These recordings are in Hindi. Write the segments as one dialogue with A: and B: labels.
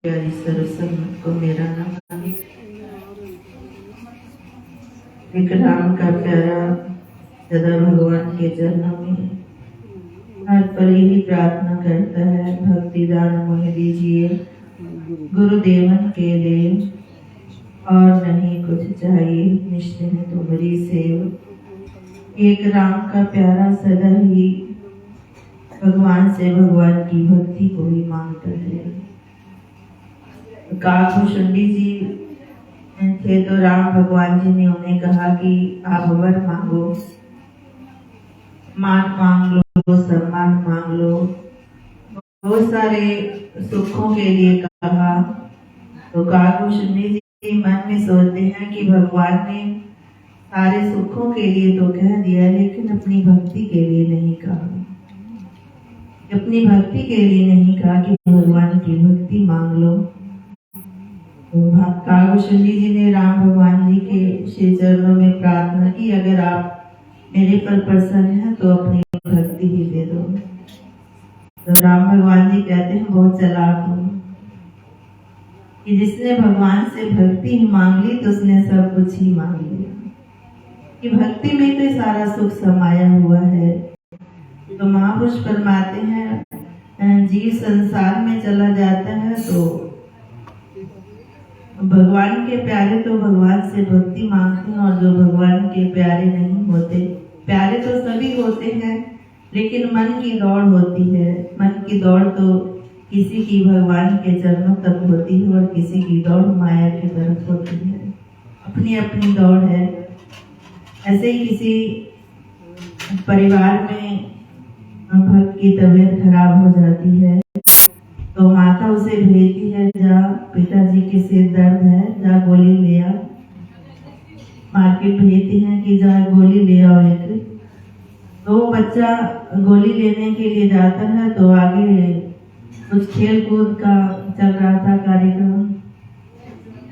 A: प्यारी सरसमत को मेरा नमन। एक राम का प्यारा सदा भगवान के चरणों में हर पल ही प्रार्थना करता है, भक्ति दान मोह दीजिए गुरुदेवन के देव और नहीं कुछ चाहिए, निश्चिंत तुम्हारी सेव। एक राम का प्यारा सदा ही भगवान से भगवान की भक्ति को ही मांगता है। काकभूषुंडी जी थे तो राम भगवान जी ने उन्हें कहा कि आप वर मांगो, मान मांग लो, सम्मान मांग लो, बहुत सारे सुखों के लिए कहा। तो काकभूषुंडी जी मन में सोचते हैं कि भगवान ने सारे सुखों के लिए तो कह दिया, लेकिन अपनी भक्ति के लिए नहीं कहा। अपनी भक्ति के लिए नहीं कहा कि भगवान की भक्ति मांग लो। तो काकभूषुंडी जी ने राम भगवान जी के श्री चरणों में प्रार्थना की, अगर आप मेरे पर प्रसन्न हैं तो अपनी भक्ति ही दे दो। तो राम भगवान जी कहते हैं, बहुत चालाक हो कि जिसने भगवान से भक्ति ही मांग ली तो उसने सब कुछ ही मांग लिया, कि भक्ति में तो सारा सुख समाया हुआ है। तो महापुरुष फरमाते हैं, जीव संसार में चला जाता है तो भगवान के प्यारे तो भगवान से भक्ति मांगते हैं, और जो भगवान के प्यारे नहीं होते, प्यारे तो सभी होते हैं लेकिन मन की दौड़ होती है। मन की दौड़ तो किसी की भगवान के चरणों तक होती है और किसी की दौड़ माया की तरफ होती है, अपनी अपनी दौड़ है। ऐसे ही किसी परिवार में भक्त की तबीयत खराब हो जाती है तो माता उसे भेजती है, जा पिताजी के सिर दर्द है, जा गोली ले आ। मार्केट भेजती हैं कि जा गोली ले आओ एक। तो बच्चा गोली लेने के लिए जाता है तो आगे कुछ खेल कूद का चल रहा था कार्यक्रम,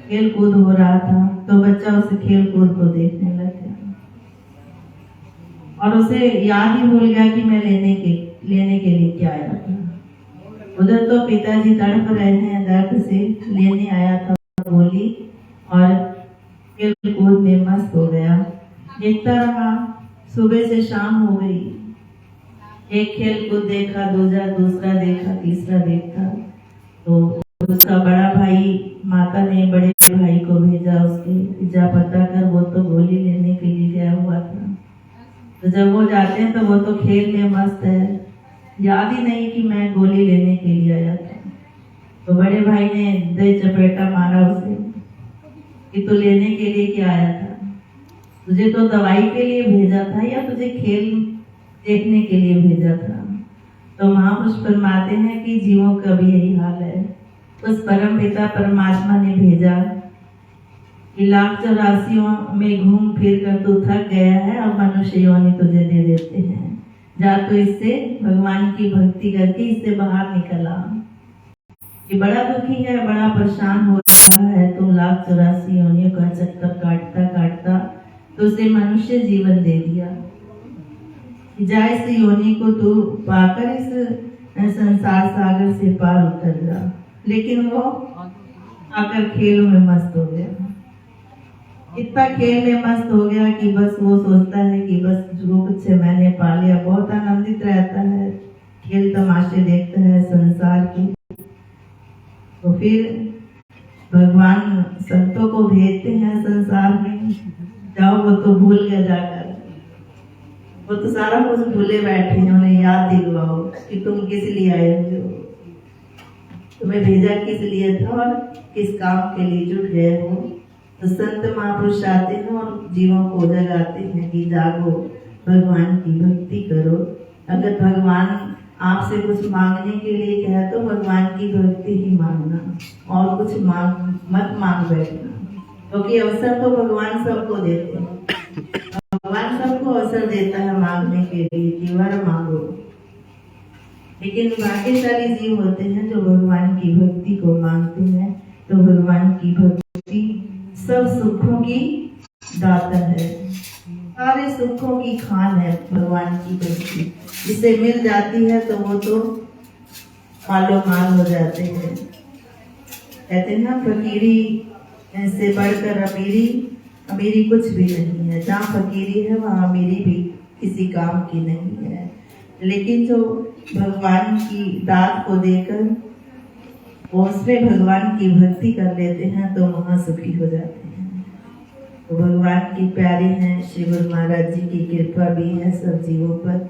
A: खेल कूद हो रहा था, तो बच्चा उस खेल कूद को देखने लग गया और उसे याद ही भूल गया कि मैं लेने के लिए क्या आया था। उधर तो पिताजी तड़प रहे हैं दर्द से, लेने आया था गोली और खेल कूद में मस्त हो गया। देखता रहा, सुबह से शाम हो गई, एक खेल कूद देखा, दूसरा देखा, तीसरा देखा। तो उसका बड़ा भाई, माता ने बड़े भाई को भेजा उसके, जा पता कर, वो तो गोली लेने के लिए गया हुआ था। तो जब वो जाते हैं तो वो तो खेल में मस्त है, याद ही नहीं कि मैं गोली लेने के लिए आया था। तो बड़े भाई ने दे चपेटा मारा उसे कि तू लेने के लिए क्या आया था, तुझे तो दवाई के लिए भेजा था या तुझे खेल देखने के लिए भेजा था। तो महापुरुष फरमाते हैं कि जीवों का भी यही हाल है। उस परम पिता परमात्मा ने भेजा कि 84 में घूम फिर कर तू थक गया है, अब मनुष्य योनि तुझे दे देते हैं, जा तो इससे भगवान की भक्ति करके इससे बाहर निकल आ। ये बड़ा दुखी है, बड़ा परेशान हो रहा है, तो 84 योनियों का चक्कर काटता काटता तो उसे मनुष्य जीवन दे दिया। जा इस योनि को तू पाकर इस संसार सागर से पार उतर जा। लेकिन वो आकर खेलों में मस्त हो गया, इतना खेल में मस्त हो गया कि बस वो सोचता है कि बस जो कुछ मैंने पा लिया। बहुत आनंदित रहता है, खेल तमाशे देखता है संसार के। तो फिर भगवान संतों को भेजते हैं संसार में, जाओ वो तो भूल गया, जाकर वो तो सारा कुछ भूले बैठे हैं, उन्हें याद दिलवाओ कि तुम किस लिए आए हो, तुम्हें भेजा किस लिए था और किस काम के लिए जुट गए हो। तो संत महापुरुष आते हैं और जीवों को जगाते हैं कि जागो, भगवान की भक्ति करो। अगर भगवान आपसे कुछ मांगने के लिए कहे तो भगवान की भक्ति ही मांगना, और कुछ मत मांग बैठना, क्योंकि अवसर तो भगवान सबको देते हैं। भगवान सबको अवसर देता है मांगने के लिए कि वर मांगो। लेकिन भाग्यशाली जीव होते हैं जो भगवान की भक्ति को मांगते हैं। तो भगवान की भक्ति सब सुखों की दाता है, सारे सुखों की खान है भगवान की भक्ति। जिसे मिल जाती है तो वो तो मालो माल हो जाते हैं। कहते हैं ना, फकीरी से बढ़कर अमीरी कुछ भी नहीं है। जहाँ फकीरी है वहाँ अमीरी भी किसी काम की नहीं है। लेकिन जो भगवान की दात को देकर उसमें भगवान की भक्ति कर लेते हैं तो वहाँ सुखी हो जाते हैं। तो भगवान की प्यारे हैं, श्री गुरु महाराज जी की कृपा भी है सब जीवों पर।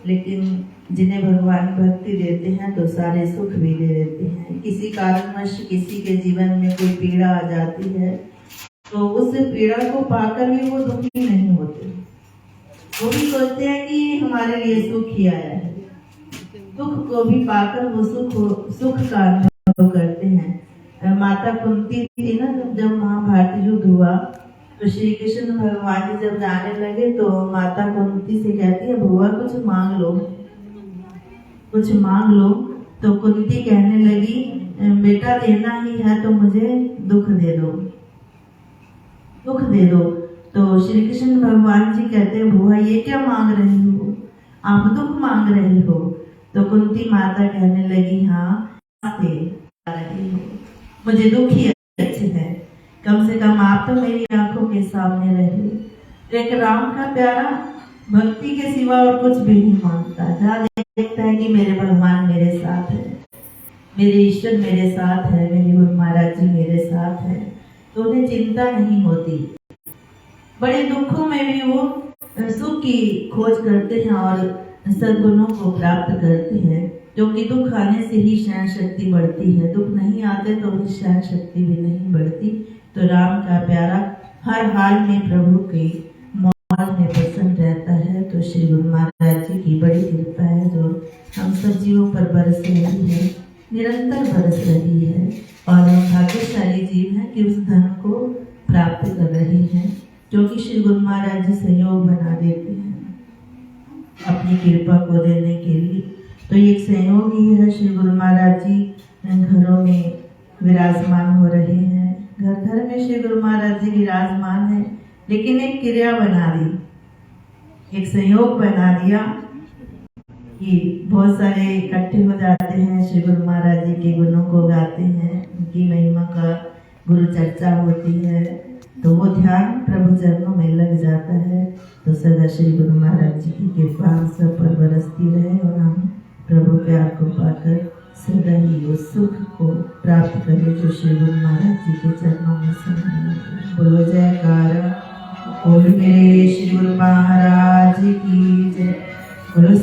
A: लेकिन जिन्हें भगवान भक्ति देते हैं तो सारे सुख भी दे देते हैं। किसी कारणवश किसी के जीवन में कोई पीड़ा आ जाती है तो उस पीड़ा को पाकर भी वो दुखी नहीं होते। वो भी सोचते हैं कि हमारे लिए सुख ही आया है। दुख को भी पाकर वो सुख का अनुभव करते हैं। माता कुंती थी ना, जब महाभारत युद्ध हुआ तो श्री कृष्ण भगवान जी जब जाने लगे तो माता कुंती से कहती है, बुआ कुछ मांग लो, कुछ मांग लो। तो कुंती कहने लगी, बेटा देना ही है तो मुझे दुख दे दो, दुख दे दो। तो श्री कृष्ण भगवान जी कहते हैं, बुआ ये क्या मांग रही हो, आप दुख मांग रही हो। तो कुंती माता कहने लगी, हाँ दे रही हो, मुझे दुख ही अच्छे है, कम से कम आप तो मेरी आंखों के सामने रहे। एक राम का प्यारा भक्ति के सिवा और कुछ भी नहीं मांगता। जहाँ देखता है कि मेरे भगवान मेरे साथ है, मेरे ईश्वर मेरे साथ है, मेरे गुरु महाराज जी मेरे साथ है, तो उन्हें चिंता नहीं होती। बड़े दुखों में भी वो सुख की खोज करते हैं और सद्गुणों को प्राप्त करते हैं, क्योंकि दुख आने से ही सहन शक्ति बढ़ती है। दुख नहीं आते तो सहन शक्ति भी नहीं बढ़ती। तो राम का प्यारा हर हाल में प्रभु के मौज में प्रसन्न रहता है। तो श्री गुरु महाराज जी की बड़ी कृपा है जो हम सब जीवों पर बरस रही है, निरंतर बरस रही है। और हम भाग्यशाली जीव हैं कि उस धन को प्राप्त कर रहे हैं, क्योंकि श्री गुरु महाराज जी संयोग बना देते हैं अपनी कृपा को देने के लिए। तो एक संयोग ही है, श्री गुरु महाराज जी घरों में विराजमान हो रहे हैं। घर घर में श्री गुरु महाराज जी विराजमान है, लेकिन एक क्रिया बना दी, एक संयोग बना दिया कि बहुत सारे इकट्ठे हो जाते हैं, श्री गुरु महाराज जी के गुणों को गाते हैं, उनकी महिमा का गुरु चर्चा होती है, तो वो ध्यान प्रभु चरणों में लग जाता है। तो सदा श्री गुरु महाराज जी की कृपा हम सब पर बरसती रहे और हम प्रभु प्यार को पाकर सदा ही उस सुख को प्राप्त करें जो श्री गुरु महाराज जी के चरणों में समाये। बोलो जयकारा, बोलो मेरे श्री गुरु महाराज की जय। बोलो